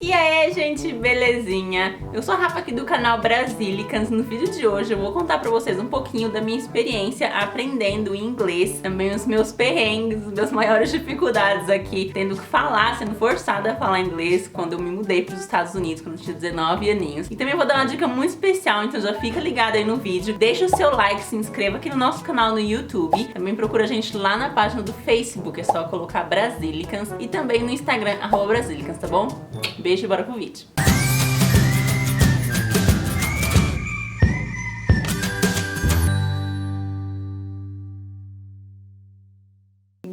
E aí, gente, belezinha? Eu sou a Rafa aqui do canal Brasilicans. No vídeo de hoje eu vou contar pra vocês um pouquinho da minha experiência aprendendo inglês, também os meus perrengues, as minhas maiores dificuldades aqui, tendo que falar, sendo forçada a falar inglês quando eu me mudei pros Estados Unidos, quando eu tinha 19 aninhos. E também vou dar uma dica muito especial, então já fica ligado aí no vídeo, deixa o seu like, se inscreva aqui no nosso canal no YouTube, também procura a gente lá na página do Facebook, é só colocar Brasilicans, e também no Instagram, @Brasilicans, tá bom? Beijo e bora pro vídeo.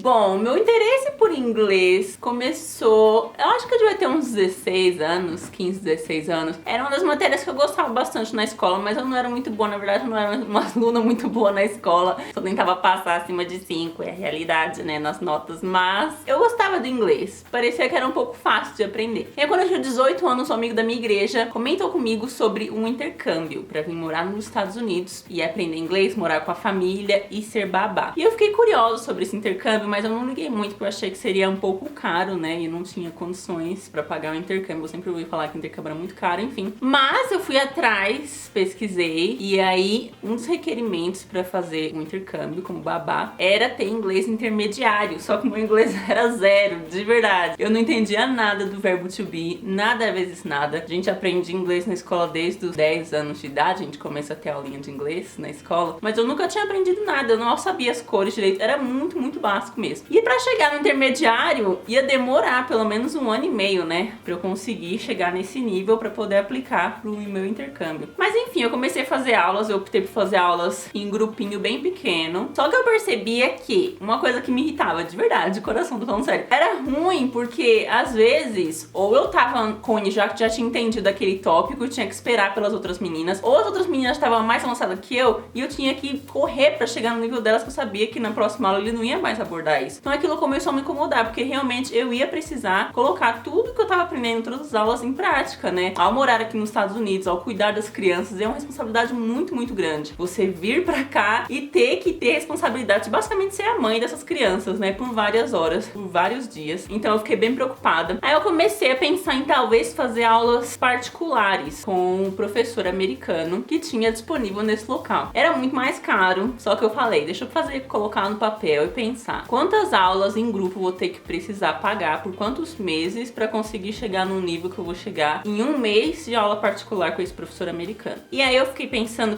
Bom, meu interesse por inglês começou, eu acho que eu devia ter uns 16 anos, 15, 16 anos. Era uma das matérias que eu gostava bastante na escola, mas eu não era muito boa, na verdade eu não era uma aluna muito boa na escola. Só tentava passar acima de 5, é a realidade, né, nas notas. Mas eu gostava do inglês, parecia que era um pouco fácil de aprender. E aí, quando eu tinha 18 anos, um amigo da minha igreja comentou comigo sobre um intercâmbio pra vir morar nos Estados Unidos e aprender inglês, morar com a família e ser babá. E eu fiquei curiosa sobre esse intercâmbio, mas eu não liguei muito porque eu achei que seria um pouco caro, né? E não tinha condições pra pagar o intercâmbio. Eu sempre ouvi falar que o intercâmbio era muito caro, enfim. Mas eu fui atrás, pesquisei, e aí um dos requerimentos pra fazer um intercâmbio como babá era ter inglês intermediário. Só que o meu inglês era zero, de verdade. Eu não entendia nada do verbo to be, nada vezes nada. A gente aprende inglês na escola desde os 10 anos de idade, a gente começa a ter aulinha de inglês na escola, mas eu nunca tinha aprendido nada, eu não sabia as cores direito, era muito, muito básico mesmo. E pra chegar no intermediário, ia demorar pelo menos 1 ano e meio, né? Pra eu conseguir chegar nesse nível pra poder aplicar pro meu intercâmbio. Mas enfim, eu comecei a fazer aulas, eu optei por fazer aulas em grupinho bem pequeno. Só que eu percebia que uma coisa que me irritava, de verdade, de coração, tô falando sério, era ruim porque às vezes, ou eu tava com já tinha entendido aquele tópico, tinha que esperar pelas outras meninas, ou as outras meninas estavam mais avançadas que eu, e eu tinha que correr pra chegar no nível delas, que eu sabia que na próxima aula ele não ia mais abordar isso. Então aquilo começou a me incomodar, porque realmente eu ia precisar colocar tudo que eu tava aprendendo em todas as aulas em prática, né? Ao morar aqui nos Estados Unidos, ao cuidar das crianças, é uma responsabilidade muito, muito grande. Você vir pra cá e ter que ter responsabilidade de basicamente ser a mãe dessas crianças, né? Por várias horas, por vários dias. Então eu fiquei bem preocupada. Aí eu comecei a pensar em talvez fazer aulas particulares com um professor americano que tinha disponível nesse local. Era muito mais caro, só que eu falei, deixa eu colocar no papel e pensar. Quantas aulas em grupo vou ter que precisar pagar por quantos meses pra conseguir chegar no nível que eu vou chegar em 1 mês de aula particular com esse professor americano? E aí eu fiquei pensando,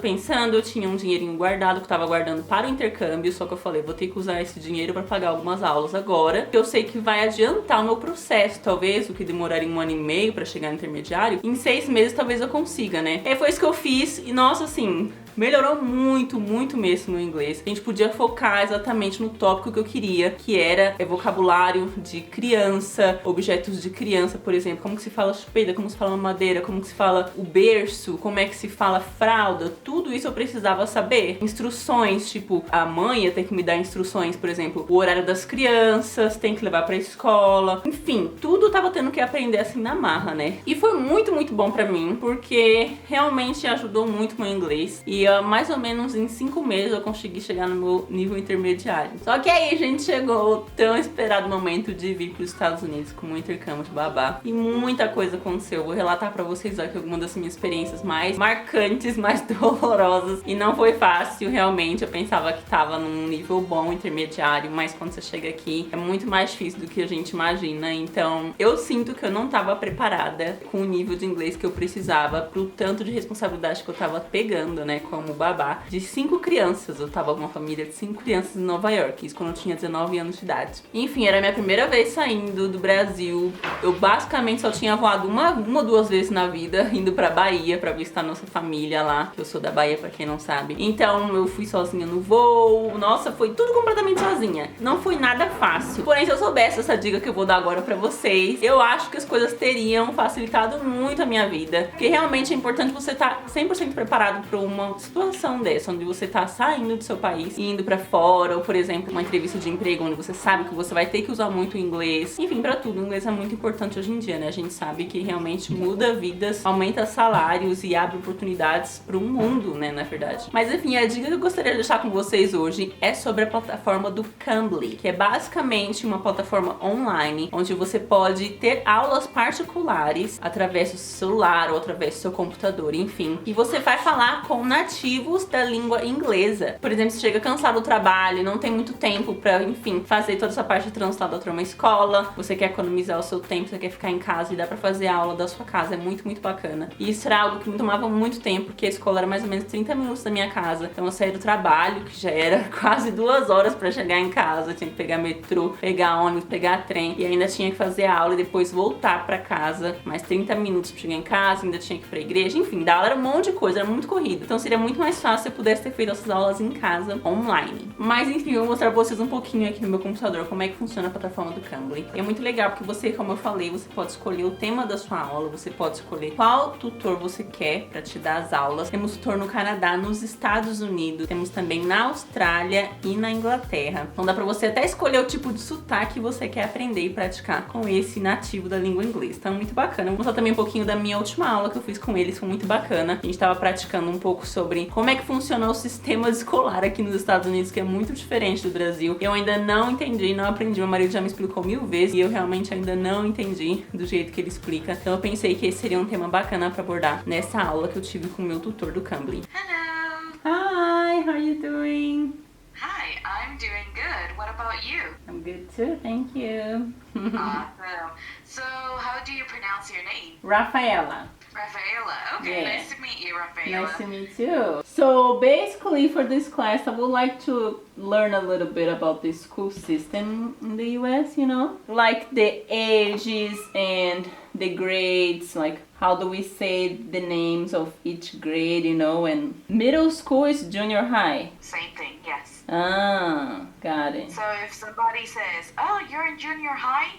eu tinha um dinheirinho guardado que eu tava guardando para o intercâmbio, só que eu falei, vou ter que usar esse dinheiro pra pagar algumas aulas agora, que eu sei que vai adiantar o meu processo, talvez o que demoraria 1 ano e meio pra chegar no intermediário, em 6 meses talvez eu consiga, né? E foi isso que eu fiz e nossa, assim, melhorou muito, muito mesmo o inglês. A gente podia focar exatamente no tópico que eu queria, que era vocabulário de criança, objetos de criança, por exemplo, como que se fala chupeira, como se fala madeira, como que se fala o berço, como é que se fala fralda, tudo isso eu precisava saber. Instruções, tipo, a mãe ia ter que me dar instruções, por exemplo, o horário das crianças, tem que levar pra escola, enfim, tudo eu tava tendo que aprender assim na marra, né? E foi muito, muito bom pra mim, porque realmente ajudou muito o meu inglês. E mais ou menos em 5 meses eu consegui chegar no meu nível intermediário. Só que aí, gente, chegou o tão esperado momento de vir para os Estados Unidos como um intercâmbio de babá. E muita coisa aconteceu. Vou relatar pra vocês aqui algumas das minhas experiências mais marcantes, mais dolorosas. E não foi fácil, realmente. Eu pensava que tava num nível bom, intermediário, mas quando você chega aqui é muito mais difícil do que a gente imagina. Então, eu sinto que eu não tava preparada com o nível de inglês que eu precisava pro tanto de responsabilidade que eu tava pegando, né, como babá de 5 crianças. Eu tava com uma família de 5 crianças em Nova York, isso quando eu tinha 19 anos de idade. Enfim, era a minha primeira vez saindo do Brasil. Eu basicamente só tinha voado uma ou 2 vezes na vida, indo pra Bahia pra visitar nossa família lá, que eu sou da Bahia, pra quem não sabe. Então eu fui sozinha no voo, nossa, foi tudo completamente sozinha. Não foi nada fácil. Porém, se eu soubesse essa dica que eu vou dar agora pra vocês, eu acho que as coisas teriam facilitado muito a minha vida, porque realmente é importante você estar 100% preparado pra uma uma situação dessa, onde você tá saindo do seu país e indo pra fora, ou por exemplo, uma entrevista de emprego onde você sabe que você vai ter que usar muito o inglês. Enfim, pra tudo, o inglês é muito importante hoje em dia, né? A gente sabe que realmente muda vidas, aumenta salários e abre oportunidades pro mundo, né, na verdade. Mas enfim, a dica que eu gostaria de deixar com vocês hoje é sobre a plataforma do Cambly, que é basicamente uma plataforma online onde você pode ter aulas particulares através do celular ou através do seu computador, enfim. E você vai falar com nativos da língua inglesa. Por exemplo, se chega cansado do trabalho, não tem muito tempo pra, enfim, fazer toda essa parte de translado para uma escola, você quer economizar o seu tempo, você quer ficar em casa e dá pra fazer a aula da sua casa, é muito, muito bacana. E isso era algo que me tomava muito tempo, porque a escola era mais ou menos 30 minutos da minha casa. Então eu saía do trabalho, que já era quase 2 horas pra chegar em casa, eu tinha que pegar metrô, pegar ônibus, pegar trem, e ainda tinha que fazer a aula e depois voltar pra casa, mais 30 minutos pra chegar em casa, ainda tinha que ir pra igreja, enfim, da aula era um monte de coisa, era muito corrido. Então seria muito mais fácil se eu pudesse ter feito essas aulas em casa, online. Mas enfim, eu vou mostrar pra vocês um pouquinho aqui no meu computador como é que funciona a plataforma do Cambly. É muito legal porque você, como eu falei, você pode escolher o tema da sua aula, você pode escolher qual tutor você quer pra te dar as aulas. Temos tutor no Canadá, nos Estados Unidos, temos também na Austrália e na Inglaterra. Então dá pra você até escolher o tipo de sotaque que você quer aprender e praticar com esse nativo da língua inglesa. Então é muito bacana. Vou mostrar também um pouquinho da minha última aula que eu fiz com eles, foi muito bacana. A gente tava praticando um pouco sobre como é que funciona o sistema escolar aqui nos Estados Unidos, que é muito diferente do Brasil. Eu ainda não entendi, não aprendi. Meu marido já me explicou 1000 vezes e eu realmente ainda não entendi do jeito que ele explica. Então eu pensei que esse seria um tema bacana pra abordar nessa aula que eu tive com o meu tutor do Cambly. Hello. Hi, how are you doing? Hi, I'm doing good. What about you? I'm good too, thank you. Awesome. So, how do you pronounce your name? Rafaela. Rafaela. Okay, Yeah. nice to meet you, Rafaela. Nice to meet you. So basically for this class I would like to learn a little bit about the school system in the US, you know? Like the ages and the grades, like how do we say the names of each grade, you know? And middle school is junior high. Same thing, yes. Ah, got it. So, if somebody says, oh, you're in junior high,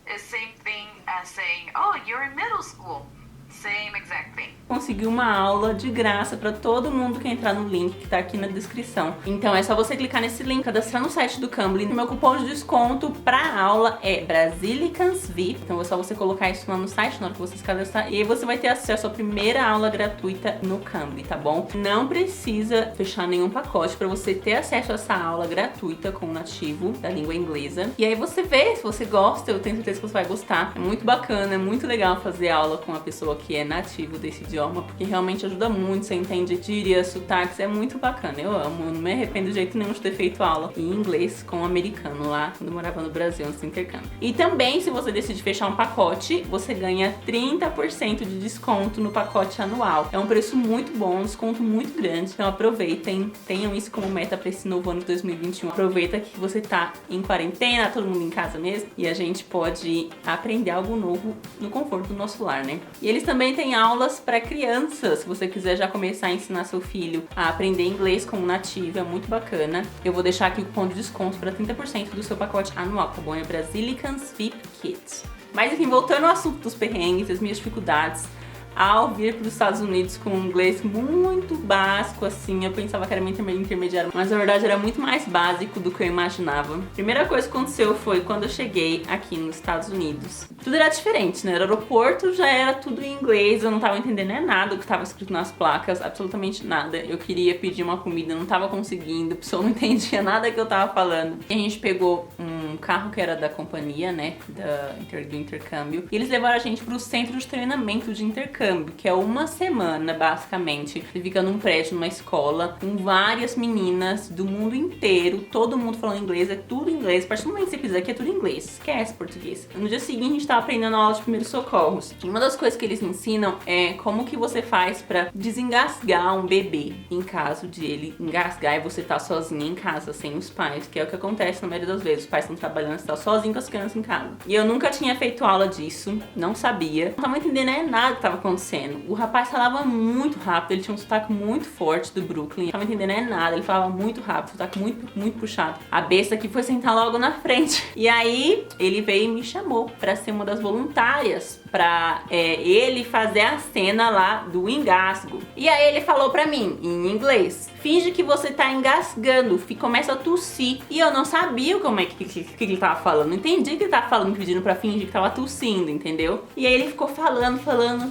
it's same thing as saying, oh, you're in middle school. Same exact thing. Consegui uma aula de graça pra todo mundo que entrar no link que tá aqui na descrição. Então é só você clicar nesse link, cadastrar no site do Cambly. Meu cupom de desconto pra aula é BrasilicansVip. Então é só você colocar isso lá no site na hora que você se cadastrar e aí você vai ter acesso à primeira aula gratuita no Cambly, tá bom? Não precisa fechar nenhum pacote pra você ter acesso a essa aula gratuita com o nativo da língua inglesa. E aí você vê se você gosta, eu tenho certeza que você vai gostar. É muito bacana, é muito legal fazer aula com uma pessoa que é nativo desse idioma, porque realmente ajuda muito, você entende gírias, sotaques, é muito bacana, eu amo, eu não me arrependo de jeito nenhum de ter feito aula em inglês com um americano lá, quando eu morava no Brasil, antes do intercâmbio. E também, se você decidir fechar um pacote, você ganha 30% de desconto no pacote anual. É um preço muito bom, um desconto muito grande, então aproveitem, tenham isso como meta para esse novo ano de 2021. Aproveita que você tá em quarentena, todo mundo em casa mesmo, e a gente pode aprender algo novo no conforto do nosso lar, né? E eles também têm aulas para crianças, se você quiser já começar a ensinar seu filho a aprender inglês como nativo, é muito bacana. Eu vou deixar aqui o cupom de desconto para 30% do seu pacote anual, tá bom? É Brasilicans VIP Kids. Mas enfim, voltando ao assunto dos perrengues, das minhas dificuldades, ao vir para os Estados Unidos com um inglês muito básico, assim, eu pensava que era meio intermediário, mas na verdade era muito mais básico do que eu imaginava. Primeira coisa que aconteceu foi quando eu cheguei aqui nos Estados Unidos. Tudo era diferente, né? No aeroporto já era tudo em inglês, eu não tava entendendo nada do que estava escrito nas placas, absolutamente nada. Eu queria pedir uma comida, não tava conseguindo, a pessoa não entendia nada que eu tava falando. E a gente pegou um carro que era da companhia, né, do intercâmbio, e eles levaram a gente pro centro de treinamento de intercâmbio, que é uma semana, basicamente. Você fica num prédio, numa escola, com várias meninas do mundo inteiro, todo mundo falando inglês, é tudo inglês. A partir do momento que você pisar aqui é tudo inglês, esquece português. No dia seguinte a gente tava aprendendo a aula de primeiros socorros. E uma das coisas que eles ensinam é como que você faz pra desengasgar um bebê, em caso de ele engasgar e você tá sozinha em casa, sem os pais, que é o que acontece na maioria das vezes. Os pais estão trabalhando, você tá sozinho com as crianças em casa. E eu nunca tinha feito aula disso, não sabia, não tava entendendo nada que tava acontecendo. O rapaz falava muito rápido, ele tinha um sotaque muito forte do Brooklyn, não tava entendendo nada, ele falava muito rápido, sotaque muito puxado. A besta aqui foi sentar logo na frente. E aí ele veio e me chamou pra ser uma das voluntárias pra ele fazer a cena lá do engasgo. E aí ele falou pra mim, em inglês, finge que você tá engasgando, começa a tossir. E eu não sabia como é que ele tava falando, não entendi que ele tava falando, pedindo pra fingir que tava tossindo, entendeu? E aí ele ficou falando,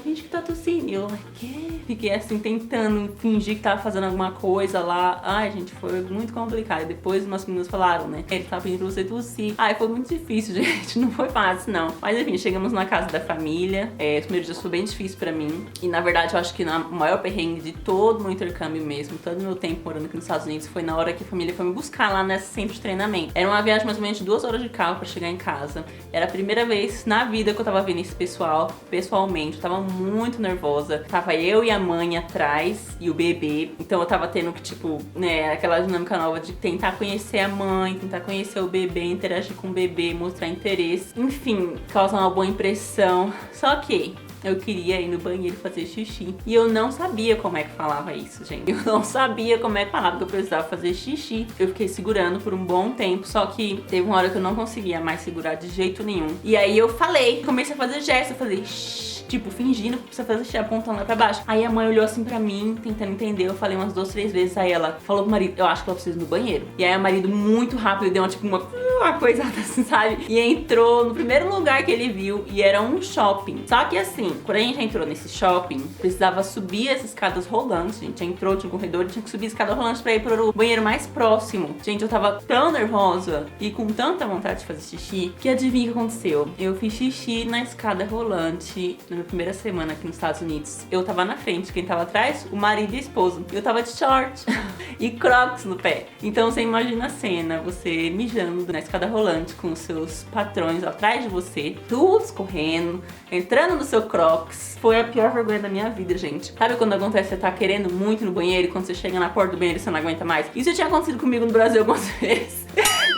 finge que tá tossindo. E eu, que? Fiquei assim, tentando fingir que tava fazendo alguma coisa lá. Ai, gente, foi muito complicado. E depois umas meninas falaram, né, ele tava pedindo pra você tossir. Ai, foi muito difícil, gente, não foi fácil, não. Mas enfim, chegamos na casa da família. Os primeiros dias foi bem difícil pra mim. E na verdade, eu acho que o maior perrengue de todo o meu intercâmbio mesmo, todo o meu tempo morando aqui nos Estados Unidos, foi na hora que a família foi me buscar lá nesse centro de treinamento. Era uma viagem mais ou menos de 2 horas de carro pra chegar em casa. Era a primeira vez na vida que eu tava vendo esse pessoal pessoalmente. Eu tava muito nervosa. Tava eu e a mãe atrás e o bebê. Então eu tava tendo que, tipo, né, aquela dinâmica nova de tentar conhecer a mãe, tentar conhecer o bebê, interagir com o bebê, mostrar interesse. Enfim, causar uma boa impressão. Só que eu queria ir no banheiro fazer xixi. E eu não sabia como é que falava isso, gente. Eu não sabia como é que falava que eu precisava fazer xixi. Eu fiquei segurando por um bom tempo, só que teve uma hora que eu não conseguia mais segurar de jeito nenhum. E aí eu falei, comecei a fazer gesto, eu falei shh, tipo, fingindo que precisa fazer xixi, apontando lá pra baixo. Aí a mãe olhou assim pra mim, tentando entender. Eu falei umas 2, 3 vezes. Aí ela falou pro marido, eu acho que ela precisa ir no banheiro. E aí o marido, muito rápido, deu uma coisada assim, sabe? E entrou no primeiro lugar que ele viu, e era um shopping. Só que assim, quando a gente entrou nesse shopping, precisava subir essas escadas rolantes. A gente entrou, tinha um corredor e tinha que subir a escada rolante pra ir pro banheiro mais próximo. Gente, eu tava tão nervosa e com tanta vontade de fazer xixi, que adivinha o que aconteceu? Eu fiz xixi na escada rolante na minha primeira semana aqui nos Estados Unidos. Eu tava na frente, quem tava atrás? O marido e a esposa. Eu tava de short e crocs no pé. Então você imagina a cena, você mijando na escada rolante com os seus patrões atrás de você, tudo escorrendo, entrando no seu crocs. Foi a pior vergonha da minha vida, gente. Sabe quando acontece, você tá querendo muito no banheiro e quando você chega na porta do banheiro você não aguenta mais? Isso já tinha acontecido comigo no Brasil algumas vezes.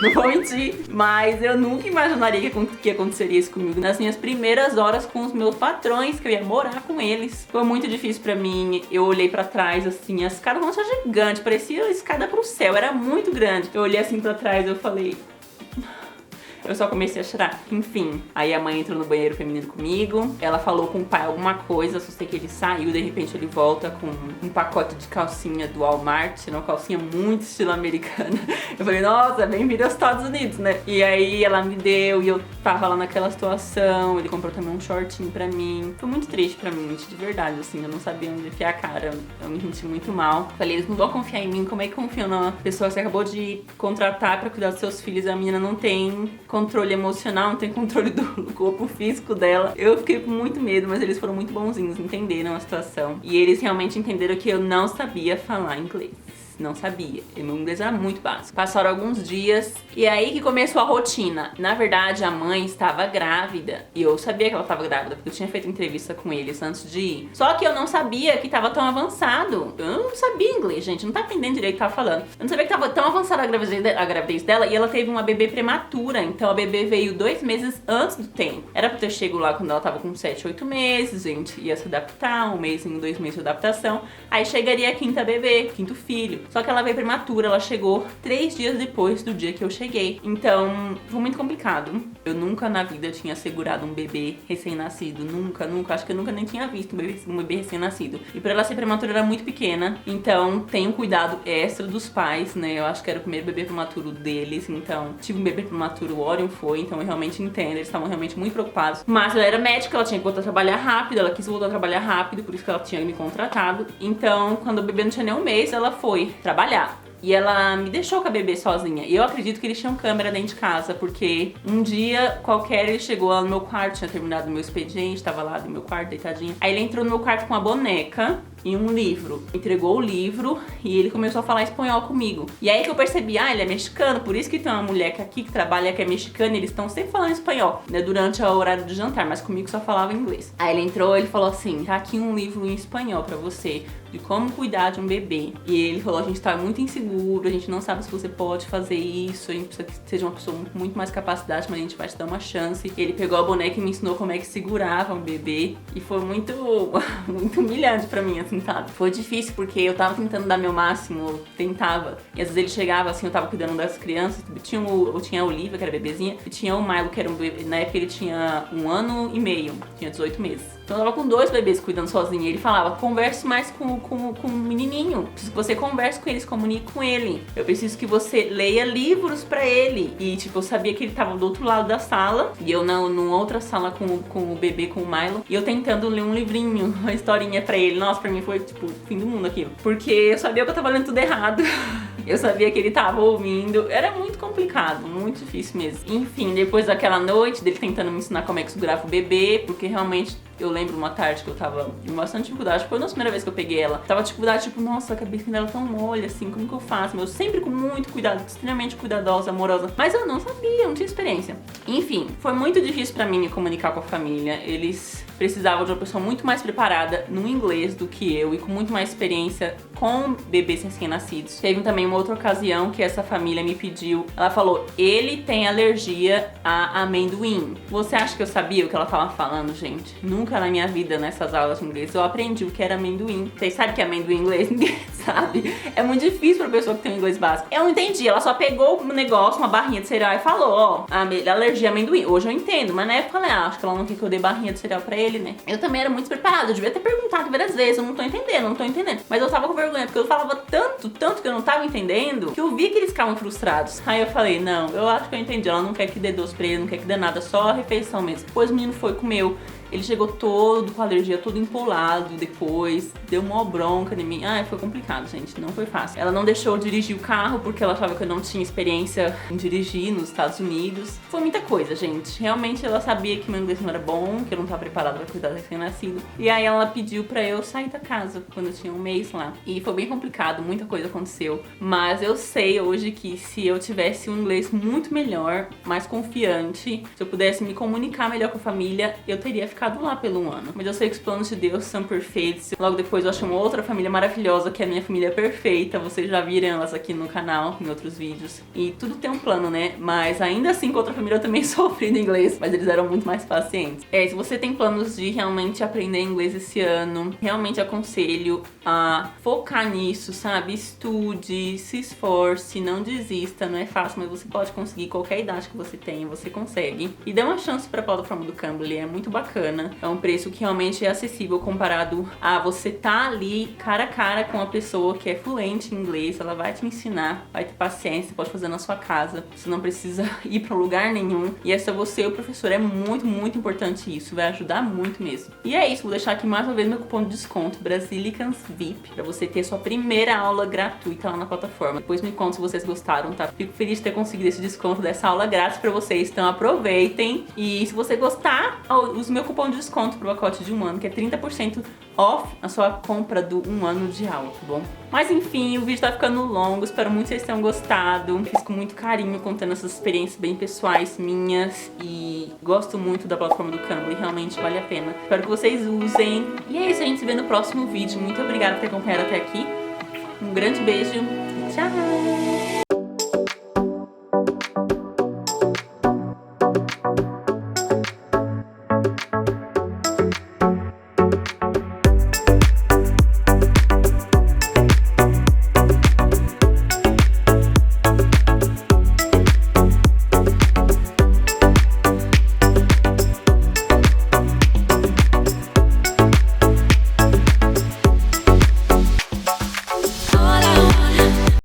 Não vou mentir, mas eu nunca imaginaria que aconteceria isso comigo nas minhas primeiras horas com os meus patrões, que eu ia morar com eles. Foi muito difícil pra mim. Eu olhei pra trás, assim, as escadas não são gigantes, parecia escada pro céu, era muito grande. Eu olhei assim pra trás e eu falei... Eu só comecei a chorar. Enfim, aí a mãe entrou no banheiro feminino comigo. Ela falou com o pai alguma coisa, só sei que ele saiu, de repente ele volta com um pacote de calcinha do Walmart, uma calcinha muito estilo americana. Eu falei, nossa, bem-vindo aos Estados Unidos, né? E aí ela me deu e eu tava lá naquela situação. Ele comprou também um shortinho pra mim. Foi muito triste pra mim, de verdade, assim. Eu não sabia onde enfiar a cara. Eu me senti muito mal. Falei, eles não vão confiar em mim. Como é que confiam numa pessoa que você acabou de contratar pra cuidar dos seus filhos? A menina não tem controle emocional, não tem controle do corpo físico dela. Eu fiquei com muito medo, mas eles foram muito bonzinhos, entenderam a situação. E eles realmente entenderam que eu não sabia falar inglês. Não sabia. E meu inglês era muito básico. Passaram alguns dias e aí que começou a rotina. Na verdade, a mãe estava grávida e eu sabia que ela estava grávida porque eu tinha feito entrevista com eles antes de ir. Só que eu não sabia que estava tão avançado. Eu não sabia inglês, gente. Não tá entendendo direito o que tava falando. Eu não sabia que estava tão avançada a gravidez dela e ela teve uma bebê prematura. Então a bebê veio 2 meses antes do tempo. Era pra ter chego lá quando ela tava com 7, 8 meses. A gente ia se adaptar, 1 mês em 2 meses de adaptação. Aí chegaria a quinta bebê, quinto filho. Só que ela veio prematura, ela chegou 3 dias depois do dia que eu cheguei. Então, foi muito complicado. Eu nunca na vida tinha segurado um bebê recém-nascido. Nunca. Acho que eu nunca nem tinha visto um bebê recém-nascido. E por ela ser prematura, era muito pequena. Então, tem um cuidado extra dos pais, né? Eu acho que era o primeiro bebê prematuro deles. Então, tive um bebê prematuro, o Orion foi. Então, eu realmente entendo. Eles estavam realmente muito preocupados. Mas ela era médica, ela tinha que voltar a trabalhar rápido. Ela quis voltar a trabalhar rápido, por isso que ela tinha me contratado. Então, quando o bebê não tinha nem 1 mês, ela foi trabalhar. E ela me deixou com a bebê sozinha. E eu acredito que eles tinham câmera dentro de casa, porque um dia qualquer ele chegou lá no meu quarto, tinha terminado o meu expediente, tava lá no meu quarto, deitadinho. Aí ele entrou no meu quarto com uma boneca e um livro. Entregou o livro e ele começou a falar espanhol comigo. E aí que eu percebi, ele é mexicano, por isso que tem uma mulher aqui que trabalha que é mexicana, e eles estão sempre falando espanhol, né, durante o horário do jantar, mas comigo só falava inglês. Aí ele entrou, ele falou assim, tá aqui um livro em espanhol pra você, de como cuidar de um bebê. E ele falou, a gente tá muito inseguro, a gente não sabe se você pode fazer isso, a gente precisa que seja uma pessoa com muito mais capacidade, mas a gente vai te dar uma chance. Ele pegou a boneca e me ensinou como é que segurava um bebê, e foi muito, muito humilhante pra mim, assim, sabe? Foi difícil porque eu tava tentando dar meu máximo, eu tentava. E às vezes ele chegava assim, eu tava cuidando das crianças. Eu tinha a Olivia, que era bebezinha, e tinha o Milo, que era um bebê. Na época ele tinha 1 ano e meio, tinha 18 meses. Então eu tava com 2 bebês cuidando sozinha. E ele falava, converse mais com o menininho. Preciso que você converse com ele, se comunique com ele. Eu preciso que você leia livros pra ele. E tipo, eu sabia que ele tava do outro lado da sala. E eu numa outra sala com o bebê, com o Milo. E eu tentando ler um livrinho, uma historinha pra ele. Nossa, pra mim foi tipo, o fim do mundo aquilo. Porque eu sabia que eu tava lendo tudo errado. Eu sabia que ele tava ouvindo. Era muito complicado, muito difícil mesmo. Enfim, depois daquela noite dele tentando me ensinar como é que segurava o bebê, porque realmente eu lembro uma tarde que eu tava com bastante dificuldade. Foi a primeira vez que eu peguei ela. Tava dificuldade, tipo, nossa, a cabeça dela tão mole, assim, como que eu faço? Mas eu sempre com muito cuidado, extremamente cuidadosa, amorosa. Mas eu não sabia, não tinha experiência. Enfim, foi muito difícil pra mim me comunicar com a família. Eles precisavam de uma pessoa muito mais preparada no inglês do que eu e com muito mais experiência com bebês recém-nascidos. Teve também uma outra ocasião que essa família me pediu, ela falou, ele tem alergia a amendoim. Você acha que eu sabia o que ela tava falando, gente? Nunca na minha vida, nessas aulas de inglês, eu aprendi o que era amendoim. Vocês sabem o que é amendoim em inglês? Ninguém sabe. É muito difícil pra pessoa que tem um inglês básico. Eu não entendi, ela só pegou um negócio, uma barrinha de cereal e falou, ó, alergia a amendoim. Hoje eu entendo, mas na época eu falei, acho que ela não quer que eu dê barrinha de cereal pra ele, né? Eu também era muito despreparada, eu devia ter perguntado várias vezes, eu não tô entendendo. Mas eu tava com vergonha, porque eu falava tanto que eu não tava entendendo, que eu vi que eles ficavam frustrados. Aí eu falei, não, eu acho que eu entendi, ela não quer que dê doce pra ele, não quer que dê nada, só a refeição mesmo. Depois o menino foi, comeu. Ele chegou todo com alergia, todo empolado depois, deu uma bronca em mim. Ai, foi complicado, gente, não foi fácil. Ela não deixou eu dirigir o carro porque ela achava que eu não tinha experiência em dirigir nos Estados Unidos. Foi muita coisa, gente. Realmente ela sabia que meu inglês não era bom, que eu não estava preparada para cuidar do recém-nascido. E aí ela pediu pra eu sair da casa quando eu tinha 1 mês lá. E foi bem complicado, muita coisa aconteceu. Mas eu sei hoje que se eu tivesse um inglês muito melhor, mais confiante, se eu pudesse me comunicar melhor com a família, eu teria ficado lá pelo 1 ano. Mas eu sei que os planos de Deus são perfeitos. Logo depois eu achei uma outra família maravilhosa, que é a minha família perfeita. Vocês já viram elas aqui no canal, em outros vídeos. E tudo tem um plano, né? Mas ainda assim, com outra família eu também sofri no inglês. Mas eles eram muito mais pacientes. Se você tem planos de realmente aprender inglês esse ano, realmente aconselho a focar nisso, sabe? Estude, se esforce, não desista. Não é fácil, mas você pode conseguir qualquer idade que você tenha, você consegue. E dê uma chance pra plataforma do Cambly, é muito bacana. É um preço que realmente é acessível comparado a você tá ali cara a cara com uma pessoa que é fluente em inglês, ela vai te ensinar, vai ter paciência, pode fazer na sua casa, você não precisa ir pra lugar nenhum. E é só você e o professor, é muito, muito importante isso, vai ajudar muito mesmo. E é isso, vou deixar aqui mais uma vez meu cupom de desconto, Brasilicans VIP, pra você ter sua primeira aula gratuita lá na plataforma. Depois me conta se vocês gostaram, tá? Fico feliz de ter conseguido esse desconto dessa aula grátis pra vocês, então aproveitem. E se você gostar, use meu cupom de desconto pro pacote de 1 ano, que é 30% off a sua compra do 1 ano de aula, tá bom? Mas enfim, o vídeo tá ficando longo, espero muito que vocês tenham gostado. Fiz com muito carinho, contando essas experiências bem pessoais minhas e gosto muito da plataforma do Cambly, realmente vale a pena. Espero que vocês usem. E é isso, a gente se vê no próximo vídeo. Muito obrigada por ter acompanhado até aqui. Um grande beijo e tchau!